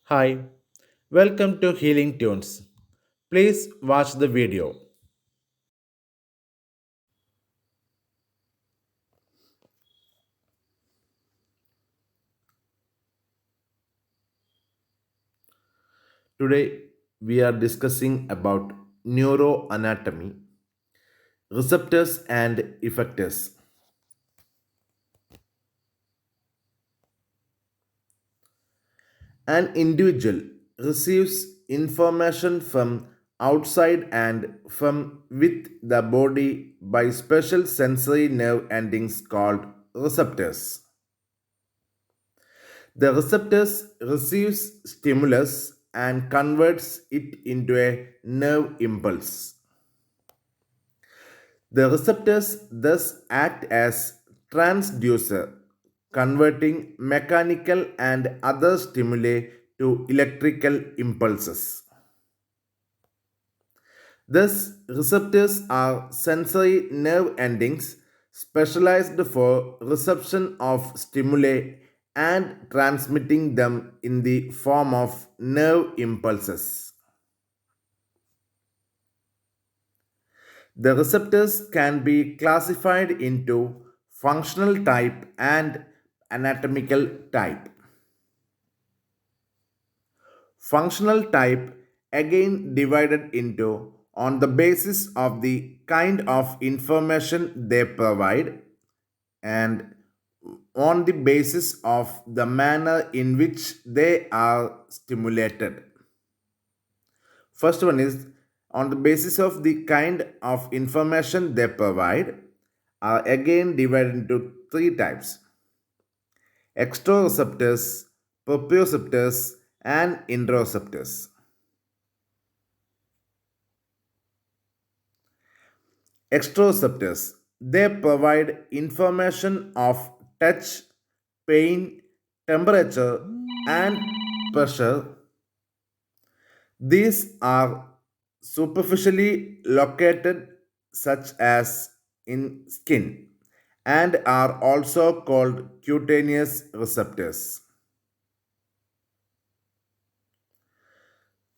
Hi, welcome to Healing Tunes. Please watch the video. Today we are discussing about neuroanatomy, receptors and effectors. An individual receives information from outside and from with the body by special sensory nerve endings called receptors. The receptors receives stimulus and converts it into a nerve impulse. The receptors thus act as transducer, converting mechanical and other stimuli to electrical impulses. Thus, receptors are sensory nerve endings specialized for reception of stimuli and transmitting them in the form of nerve impulses. The receptors can be classified into functional type and anatomical type. Functional type again divided into on the basis of the kind of information they provide and on the basis of the manner in which they are stimulated. First one is on the basis of the kind of information they provide are again divided into three types: exteroceptors, proprioceptors, and interoceptors. Exteroceptors they provide information of touch, pain, temperature, and pressure. These are superficially located, such as in skin, and are also called cutaneous receptors.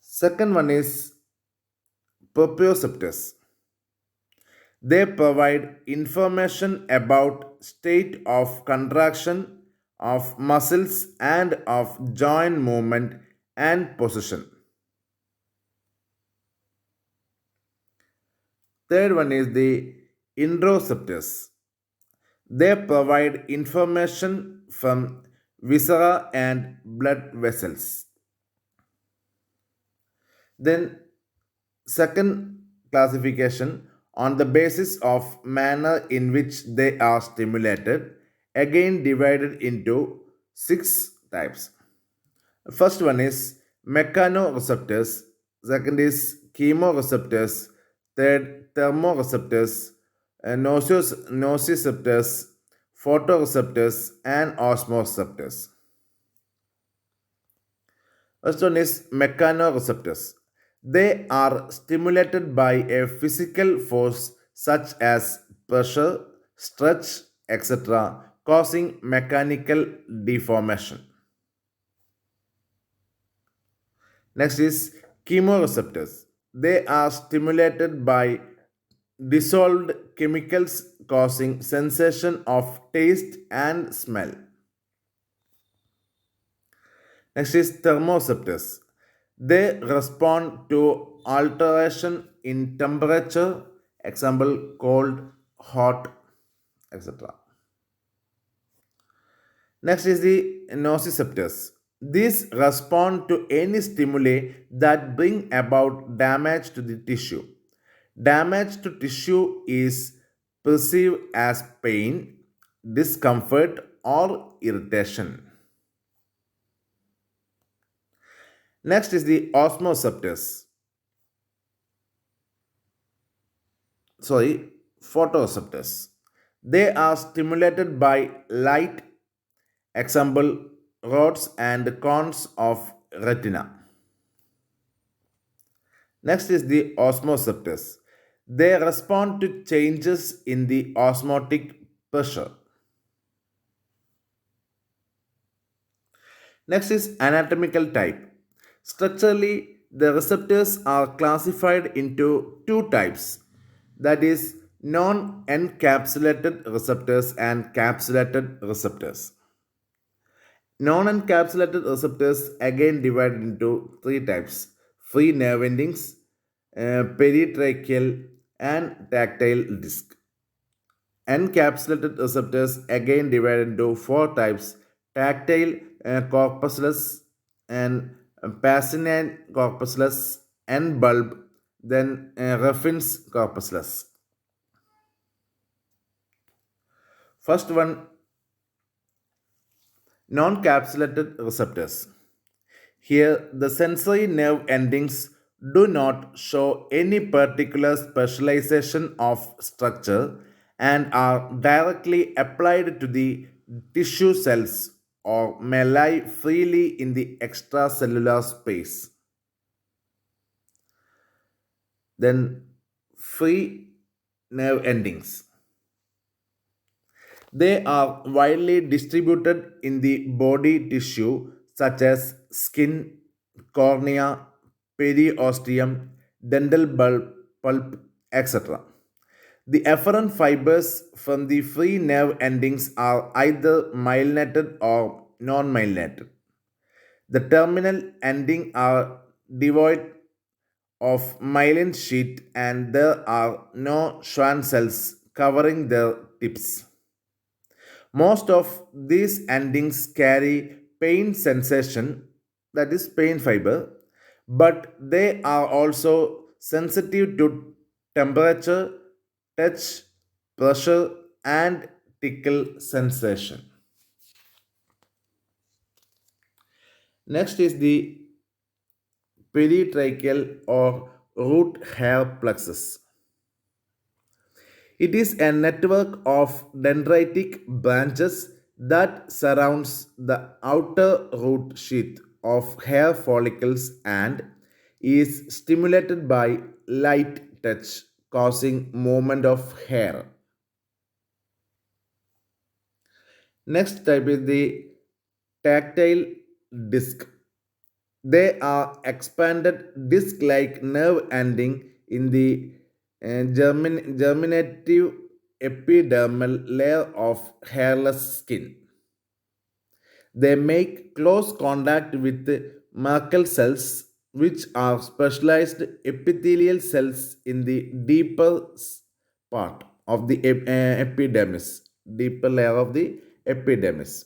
Second one is proprioceptors. They provide information about state of contraction of muscles and of joint movement and position. Third one is the interoceptors. They provide information from viscera and blood vessels. Then, second classification on the basis of manner in which they are stimulated, again divided into six types. First one is mechanoreceptors, second is chemoreceptors, third thermoreceptors, nociceptors, photoreceptors, and osmoreceptors. First one is mechanoreceptors. They are stimulated by a physical force such as pressure, stretch, etc., causing mechanical deformation. Next is chemoreceptors. They are stimulated by dissolved chemicals causing sensation of taste and smell. Next is thermoreceptors. They respond to alteration in temperature, example cold, hot, etc. Next is the nociceptors. These respond to any stimuli that bring about damage to the tissue. Damage to tissue is perceived as pain, discomfort, or irritation. Next is the osmoreceptors. Sorry, photoreceptors. They are stimulated by light, example rods and cones of retina. Next is the osmoreceptors. They respond to changes in the osmotic pressure. Next is anatomical type. Structurally, the receptors are classified into two types, that is, non encapsulated receptors and capsulated receptors. Non encapsulated receptors again divided into three types: free nerve endings, peritracheal, and tactile disc. Encapsulated receptors again divided into four types: tactile corpusculus and passinine corpusculus and bulb, then reference corpusculus. First one, non-capsulated receptors. Here, the sensory nerve endings do not show any particular specialization of structure and are directly applied to the tissue cells or may lie freely in the extracellular space. Then, free nerve endings. They are widely distributed in the body tissue such as skin, cornea, periosteum, dental pulp, etc. The afferent fibers from the free nerve endings are either myelinated or non-myelinated. The terminal ending are devoid of myelin sheath and there are no Schwann cells covering their tips. Most of these endings carry pain sensation, that is, pain fiber, but they are also sensitive to temperature, touch, pressure, and tickle sensation. Next is the peritracheal or root hair plexus. It is a network of dendritic branches that surrounds the outer root sheath of hair follicles and is stimulated by light touch, causing movement of hair. Next type is the tactile disc. They are expanded disc-like nerve ending in the germinative epidermal layer of hairless skin. They make close contact with Merkel cells, which are specialized epithelial cells in the deeper part of the epidermis, deeper layer of the epidermis.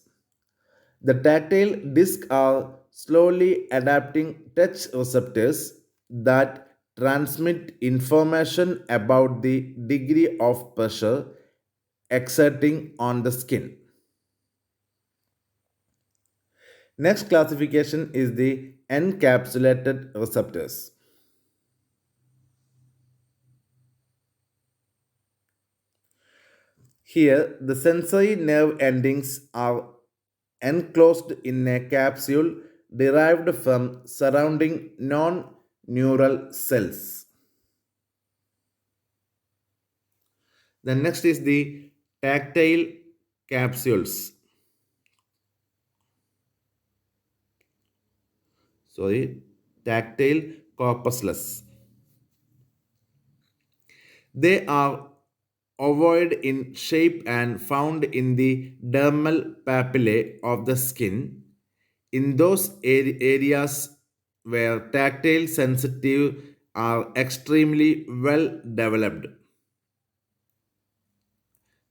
The tactile discs are slowly adapting touch receptors that transmit information about the degree of pressure exerting on the skin. Next classification is the encapsulated receptors. Here, the sensory nerve endings are enclosed in a capsule derived from surrounding non neural cells. The next is the tactile capsules. Sorry, tactile corpusculus. They are ovoid in shape and found in the dermal papillae of the skin. In those areas where tactile sensitive are extremely well developed,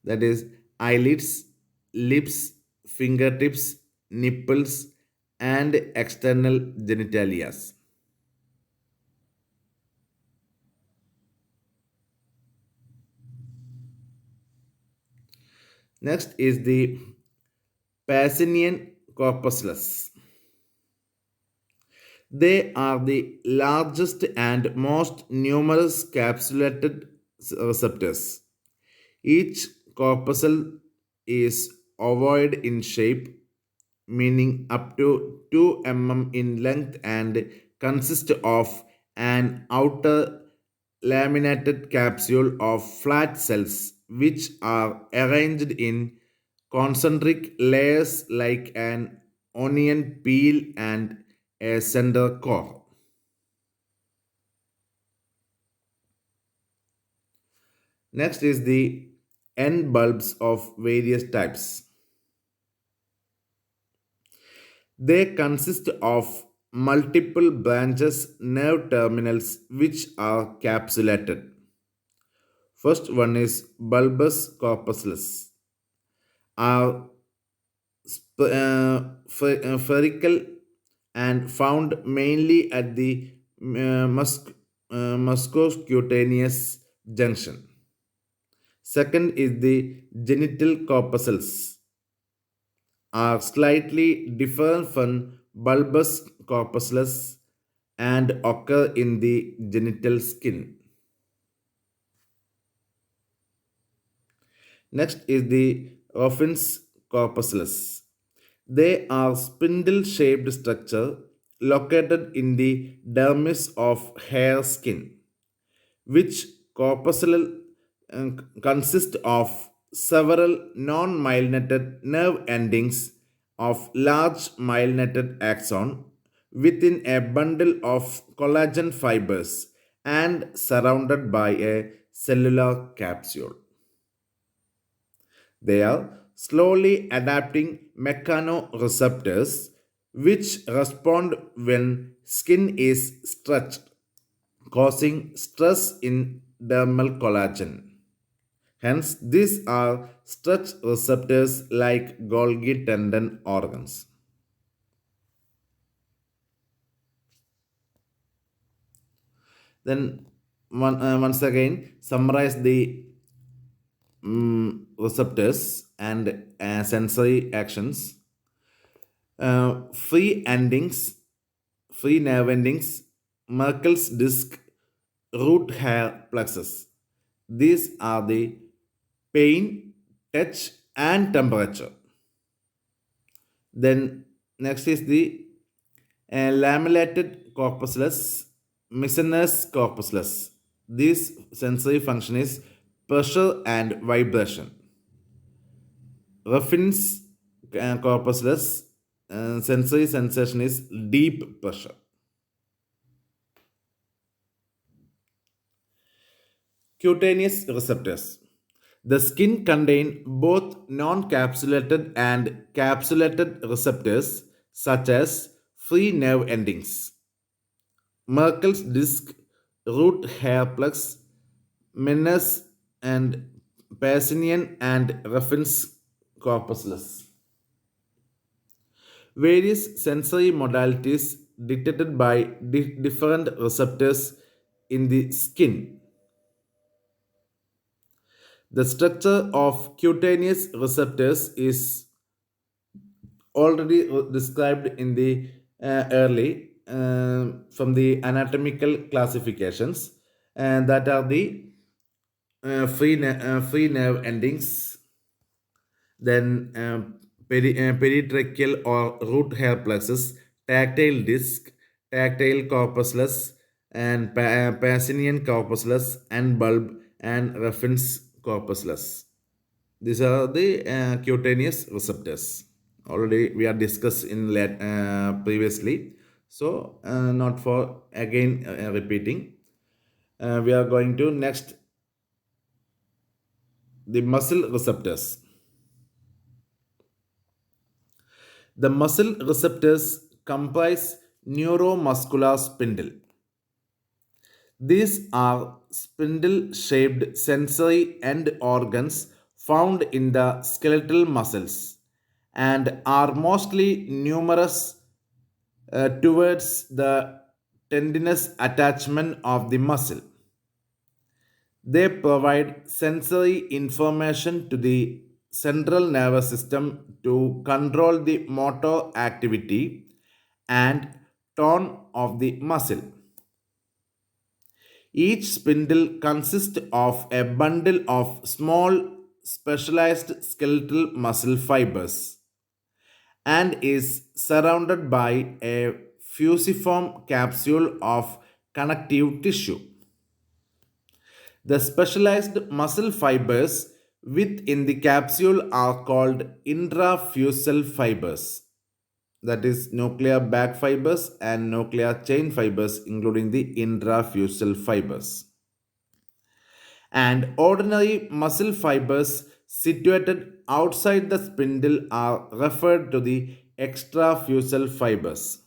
that is, eyelids, lips, fingertips, nipples, and external genitalia. Next is the Pasinian corpusculus. They are the largest and most numerous capsulated receptors. Each corpuscle is ovoid in shape, meaning up to 2 mm in length, and consists of an outer laminated capsule of flat cells which are arranged in concentric layers like an onion peel and a center core. Next is the end bulbs of various types. They consist of multiple branches nerve terminals which are capsulated. First one is bulbous corpuscles are spherical and found mainly at the muscocutaneous junction. Second is the genital corpuscles are slightly different from bulbous corpuscles and occur in the genital skin. Next is the Roffin's corpuscles. They are spindle-shaped structure located in the dermis of hair skin, which corpuscle consist of several non-myelinated nerve endings of large myelinated axon within a bundle of collagen fibers and surrounded by a cellular capsule. They are slowly adapting mechanoreceptors which respond when skin is stretched, causing stress in dermal collagen. Hence, these are stretch receptors like Golgi tendon organs. Then, once again, summarize the receptors and sensory actions. Free endings, free nerve endings, Merkel's disc, root hair plexus. These are the pain, touch, and temperature. Then next is the lamellated corpusculus, miscellaneous corpusculus. This sensory function is pressure and vibration. Ruffin's corpusculus sensory sensation is deep pressure. Cutaneous receptors. The skin contains both non-capsulated and capsulated receptors such as free nerve endings, Merkel's disc, root hair plugs, Menes and Pacinian and Ruffin's corpusculus. Various sensory modalities detected by different receptors in the skin. The structure of cutaneous receptors is already described in the early from the anatomical classifications, and that are the free nerve endings, then peritracheal or root hair plexus, tactile disc, tactile corpusculus, and Pacinian corpusculus, and bulb, and Ruffin's corpusculus. These are the cutaneous receptors. Already we are discussed in previously, so not for again repeating. We are going to next the muscle receptors. The muscle receptors comprise neuromuscular spindle. These are spindle shaped sensory end organs found in the skeletal muscles and are mostly numerous towards the tendinous attachment of the muscle. They provide sensory information to the central nervous system to control the motor activity and tone of the muscle. Each spindle consists of a bundle of small specialized skeletal muscle fibers and is surrounded by a fusiform capsule of connective tissue. The specialized muscle fibers within the capsule are called intrafusal fibers. that is nuclear back fibers and nuclear chain fibers, including the intrafusal fibers. And ordinary muscle fibers situated outside the spindle are referred to the extrafusal fibers.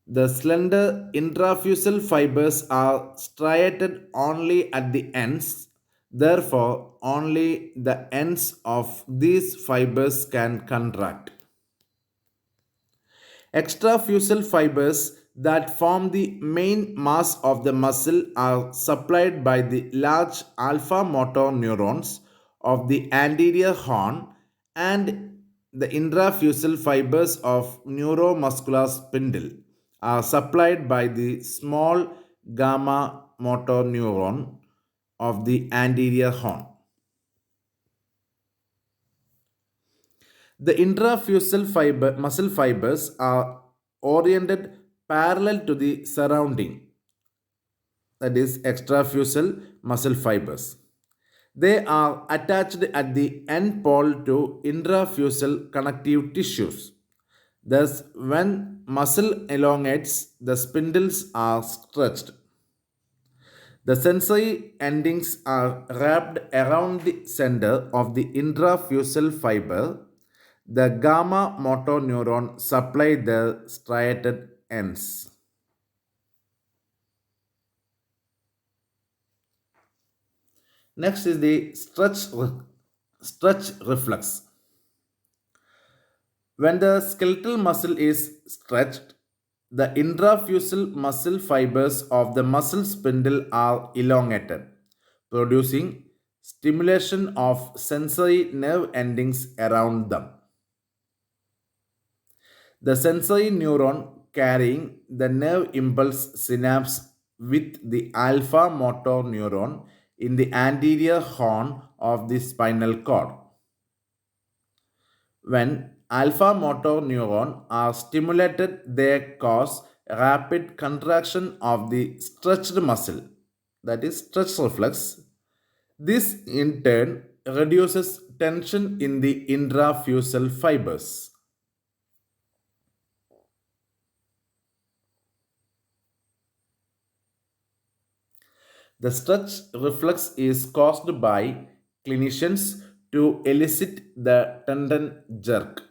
The slender intrafusal fibers are striated only at the ends, therefore, only the ends of these fibers can contract. Extrafusal fibers that form the main mass of the muscle are supplied by the large alpha motor neurons of the anterior horn, and the intrafusal fibers of neuromuscular spindle are supplied by the small gamma motor neuron of the anterior horn. The intrafusal muscle fibers are oriented parallel to the surrounding, that is, extrafusal muscle fibers. They are attached at the end pole to intrafusal connective tissues. Thus, when muscle elongates, the spindles are stretched. The sensory endings are wrapped around the center of the intrafusal fiber. The gamma motor neuron supply the striated ends. Next is the stretch reflex. When the skeletal muscle is stretched, the intrafusal muscle fibers of the muscle spindle are elongated, producing stimulation of sensory nerve endings around them. The sensory neuron carrying the nerve impulse synapse with the alpha motor neuron in the anterior horn of the spinal cord. When alpha motor neurons are stimulated, they cause rapid contraction of the stretched muscle, that is, stretch reflex. This in turn reduces tension in the intrafusal fibers. The stretch reflex is caused by clinicians to elicit the tendon jerk.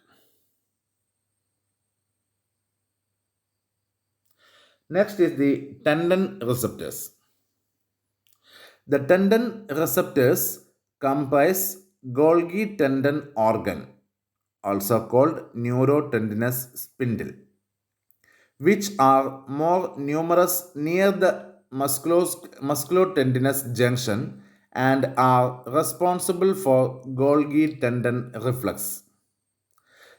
Next is the tendon receptors. The tendon receptors comprise Golgi tendon organ, also called neurotendinous spindle, which are more numerous near the musculotendinous junction and are responsible for Golgi tendon reflex.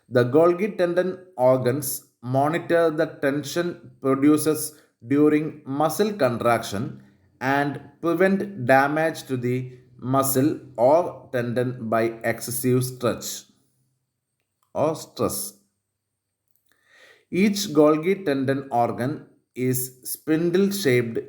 The Golgi tendon organs monitor the tension produces during muscle contraction and prevent damage to the muscle or tendon by excessive stretch or stress. Each Golgi tendon organ is spindle shaped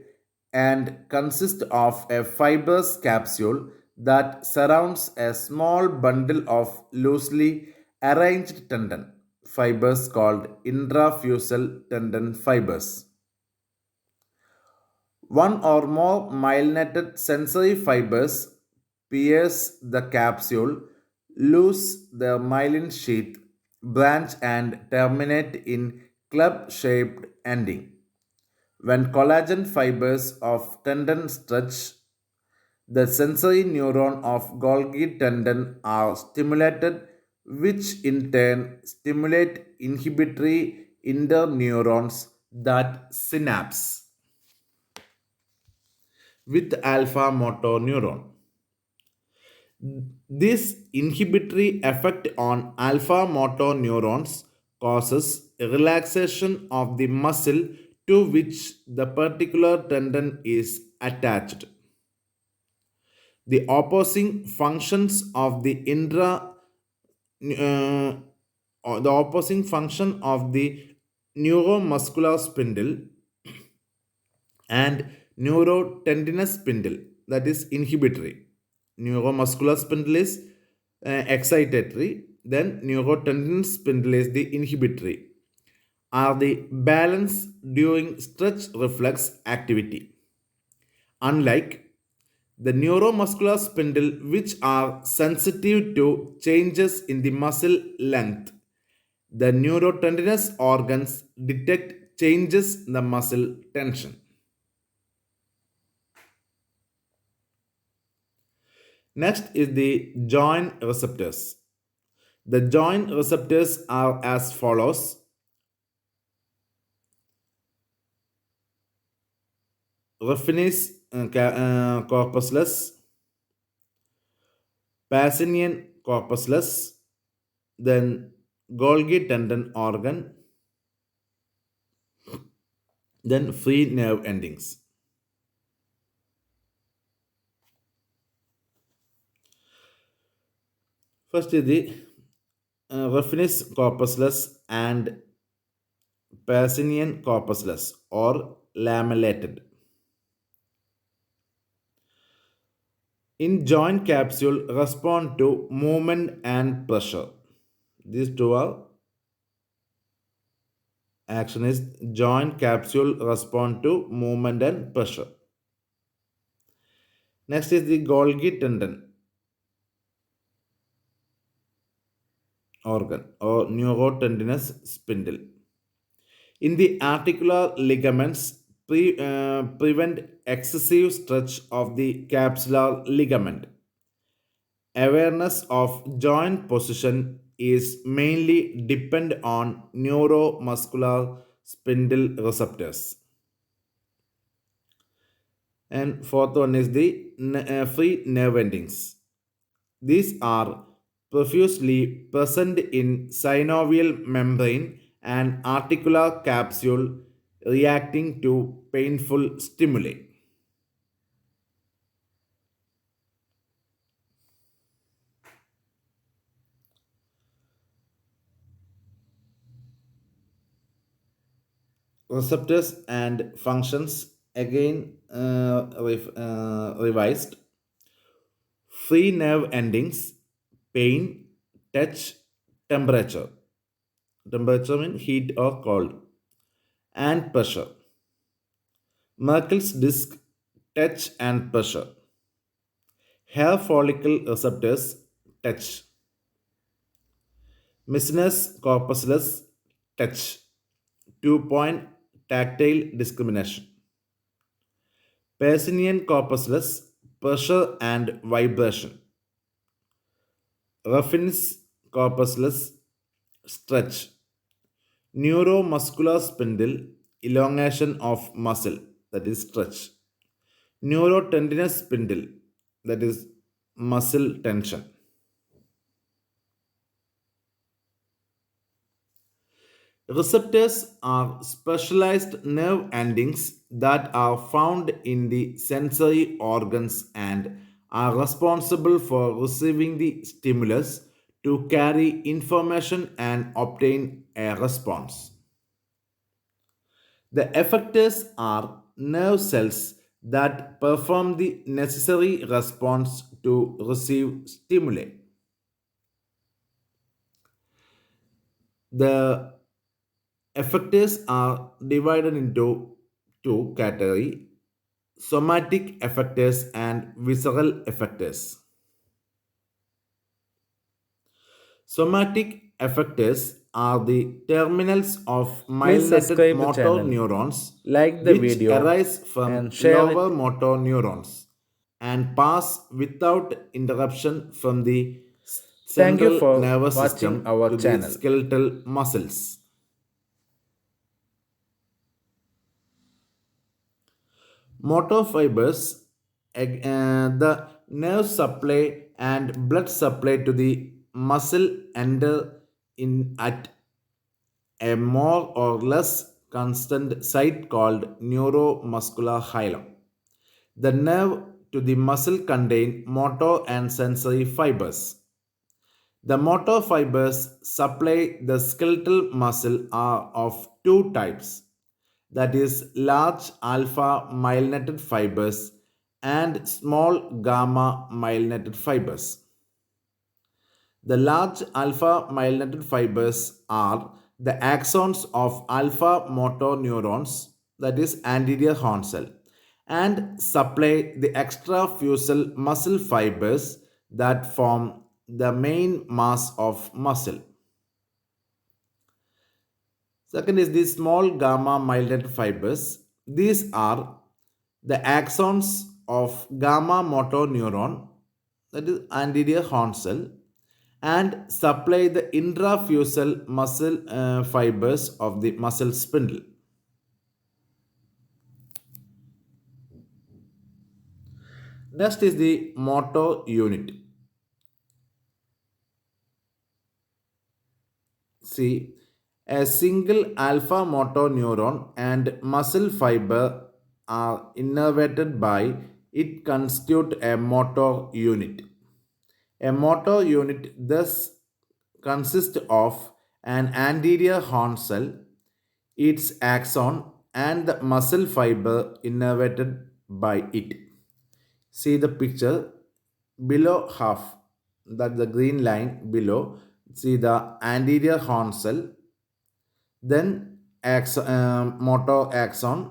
and consists of a fibrous capsule that surrounds a small bundle of loosely arranged tendon fibers called intrafusal tendon fibers. One or more myelinated sensory fibers pierce the capsule, loose the myelin sheath, branch and terminate in club-shaped ending. When collagen fibers of tendon stretch, the sensory neuron of Golgi tendon are stimulated, which in turn stimulate inhibitory interneurons that synapse with alpha motor neuron. This inhibitory effect on alpha motor neurons causes relaxation of the muscle to which the particular tendon is attached. The opposing functions of the uh, the opposing function of the neuromuscular spindle and neurotendinous spindle, that is inhibitory. Neuromuscular spindle is excitatory, then neurotendinous spindle is the inhibitory, are the balance during stretch reflex activity. Unlike the neuromuscular spindle, which are sensitive to changes in the muscle length, the neurotendinous organs detect changes in the muscle tension. Next is the joint receptors. The joint receptors are as follows: Refinis corpusculus, Pacinian corpusculus, then Golgi tendon organ, then free nerve endings. First is the Refinis corpusculus and Pacinian corpusculus or lamellated. In joint capsule respond to movement and pressure. These two are action is joint capsule respond to movement and pressure. Next is the Golgi tendon organ or neurotendinous spindle. In the articular ligaments, prevent excessive stretch of the capsular ligament. Awareness of joint position is mainly depend on neuromuscular spindle receptors. And fourth one is the free nerve endings. These are profusely present in synovial membrane and articular capsule reacting to painful stimuli. Receptors and functions again revised. Free nerve endings, pain, touch, temperature. Temperature means heat or cold, and pressure. Merkel's disc, touch and pressure. Hair follicle receptors, touch. Missinus corpusculus, touch. 2 point tactile discrimination. Pacinian corpusculus, pressure and vibration. Ruffin's corpusculus, stretch. Neuromuscular spindle, elongation of muscle, that is stretch. Neurotendinous spindle, that is muscle tension. Receptors are specialized nerve endings that are found in the sensory organs and are responsible for receiving the stimulus to carry information and obtain a response. The effectors are nerve cells that perform the necessary response to receive stimuli. The effectors are divided into two categories: somatic effectors and visceral effectors. Somatic effectors are the terminals of Please myelinated subscribe the motor channel, neurons like the which video arise from and share lower it. motor neurons and pass without interruption from the Thank you central for nervous watching system our to the channel. skeletal muscles. Motor fibers, the nerve supply and blood supply to the muscle enter in at a more or less constant site called neuromuscular hilum. The nerve to the muscle contain motor and sensory fibers. The motor fibers supply the skeletal muscle are of two types, that is large alpha myelinated fibers and small gamma myelinated fibers. The large alpha myelinated fibers are the axons of alpha motor neurons, that is anterior horn cell, and supply the extrafusal muscle fibers that form the main mass of muscle. Second is the small gamma myelinated fibers. These are the axons of gamma motor neuron, that is anterior horn cell, and supply the intrafusal muscle fibers of the muscle spindle. Next is the motor unit. See, a single alpha motor neuron and muscle fiber are innervated by it constitute a motor unit. A motor unit thus consists of an anterior horn cell, its axon, and the muscle fiber innervated by it. See the picture below half, that the green line below. See the anterior horn cell, then motor axon,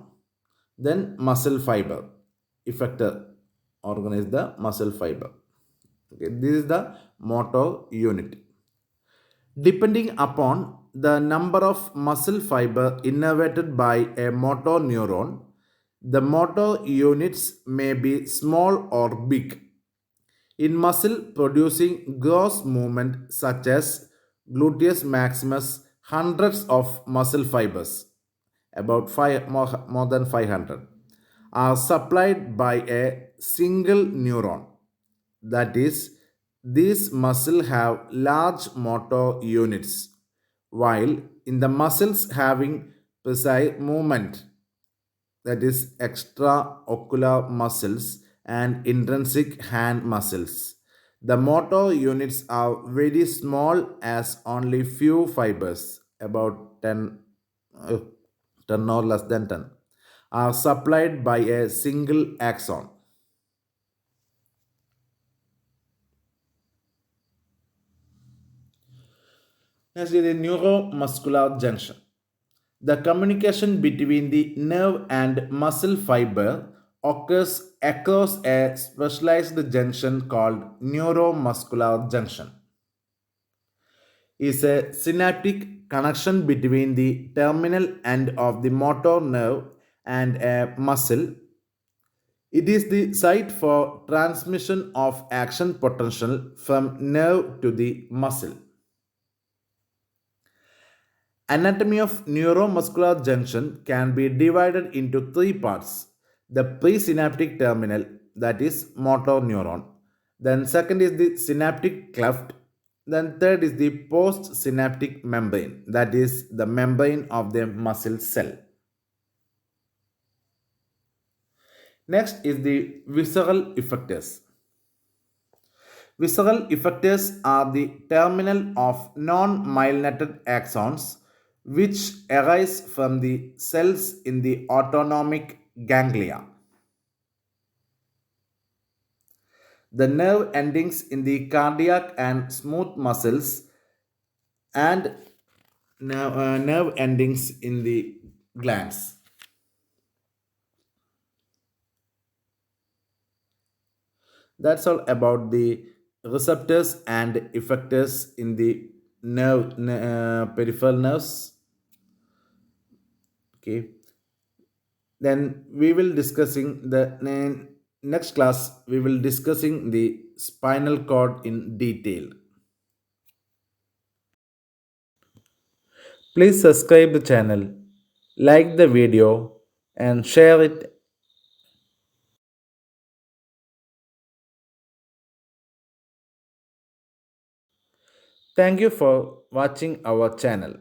then muscle fiber. Effector organ is the muscle fiber. Okay, this is the motor unit. Depending upon the number of muscle fiber innervated by a motor neuron, the motor units may be small or big. In muscle producing gross movement such as gluteus maximus, hundreds of muscle fibers, about more than 500, are supplied by a single neuron. That is, these muscles have large motor units, while in the muscles having precise movement, that is extraocular muscles and intrinsic hand muscles. The motor units are very small as only few fibers, about uh, 10 or less than 10, are supplied by a single axon. Next is the neuromuscular junction. The communication between the nerve and muscle fiber occurs across a specialized junction called neuromuscular junction. Is a synaptic connection between the terminal end of the motor nerve and a muscle. It is the site for transmission of action potential from nerve to the muscle. Anatomy of neuromuscular junction can be divided into three parts. The presynaptic terminal, that is motor neuron. Then second is the synaptic cleft. Then third is the postsynaptic membrane, that is the membrane of the muscle cell. Next is the visceral effectors. Visceral effectors are the terminal of non-myelinated axons which arise from the cells in the autonomic ganglia. The nerve endings in the cardiac and smooth muscles and nerve endings in the glands. That's all about the receptors and effectors in the peripheral nerves. Okay. Then we will discussing the next class. We will discussing the spinal cord in detail. Please subscribe the channel, like the video, and share it. Thank you for watching our channel.